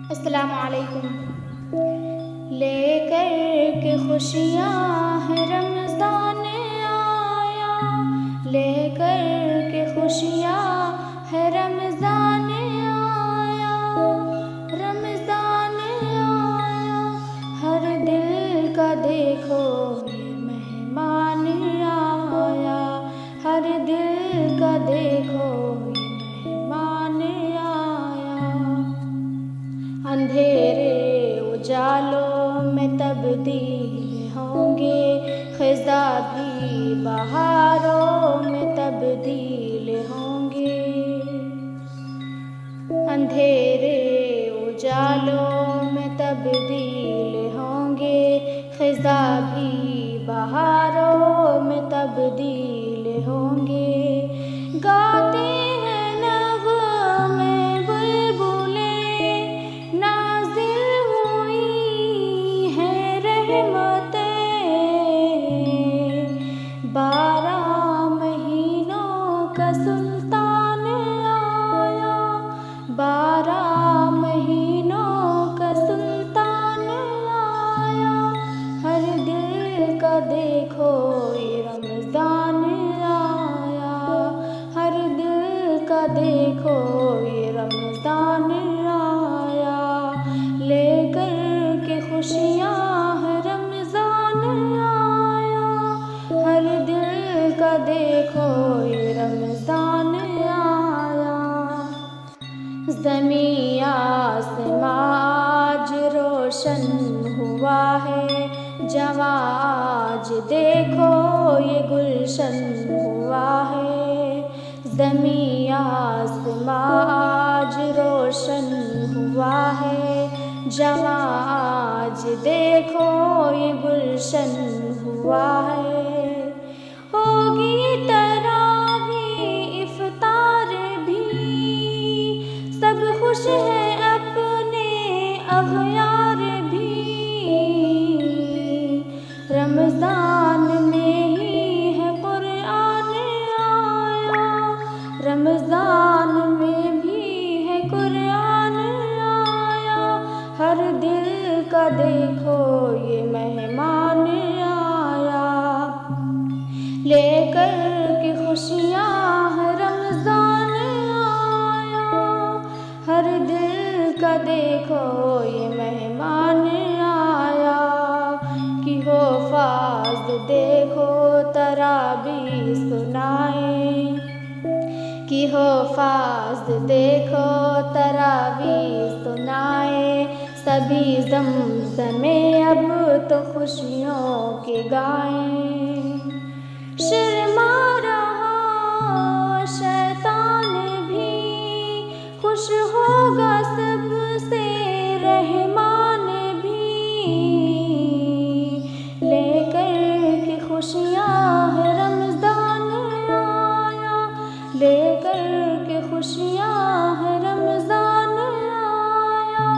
अस्सलामु अलैकुम। लेकर के खुशियाँ है रमज़ान आया, लेकर के खुशियाँ है रमज़ान आया, रमज़ान आया। हर दिल का देखो ये मेहमान आया, हर दिल का देखो ये मेहमान आया। अंधेरे उजालों में तब्दील होंगे, ख़िज़ा भी बहारों में तब्दील होंगे। अंधेरे उजालों में तब्दील होंगे, ख़िज़ा भी बहारों में तब्दील होंगे। गाते हैं नग़मे बुलबुलें, नाज़िल हुई हैं रहमतें। 12 महीनों का सुल्तान आया, 12 महीनों का सुल्तान आया। हर दिल का देखो ये रमज़ान आया, हर दिल का देखो ये रमज़ान आया। लेकर के खुशियाँ है रमज़ान आया, हर दिल का देखो ये रमज़ान आया। ज़मीं आसमां आज रोशन हुआ है, जवां आज देखो ये गुलशन हुआ है। ज़मीं आसमां आज रोशन हुआ है, जवां आज देखो ये गुलशन हुआ है। होगी तरावी इफ़्तार भी, सब खुश हैं अपने अग़यार भी। रमज़ान में ही है क़ुरआन आया, रमज़ान में भी है क़ुरआन आया। हर दिल का देखो ये मेहमान आया, लेकर के खुशियाँ है रमज़ान आया। हर दिल का देखो ये मेहमान आया। कि हो फाज़ देखो तराबी सुनाए, कि हो फाज़ देखो तरावी सुनाए। सभी ज़मज़मे अब तो खुशियों के गाएं। शर्मा रहा शैतान भी, खुश होगा सबसे रहमान भी। लेकर के खुशियाँ है रमज़ान आया, लेकर के खुशियाँ है रमज़ान आया।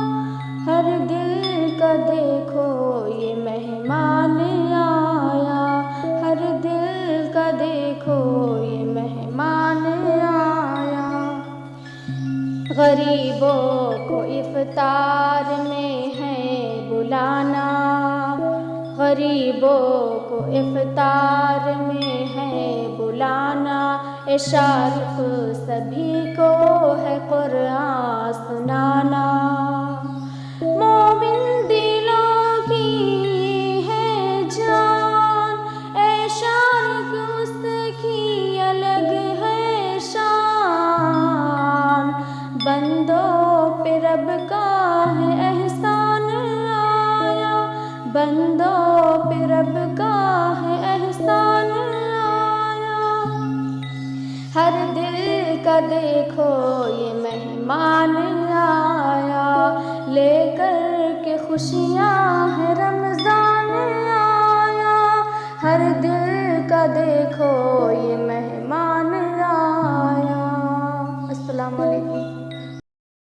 हर दिल का देखो ये मेहमान आया, हर दिल का देखो ये मेहमान आया। गरीबों को इफ़्तार में है बुलाना, गरीबों को इफ़्तार में है बुलाना। इशारत सभी को है क़ुरआन सुनाना। मोमिन दिलों की है जान, इशारत उसकी अलग है शान। बंदों पे रब का है एहसान आया, बंदों पे रब का है एहसान आया। हर दिल का देखो ये मेहमान आया, लेकर के खुशियाँ है रमज़ान आया। हर दिल का देखो ये मेहमान आया। अस्सलामु अलैकुम।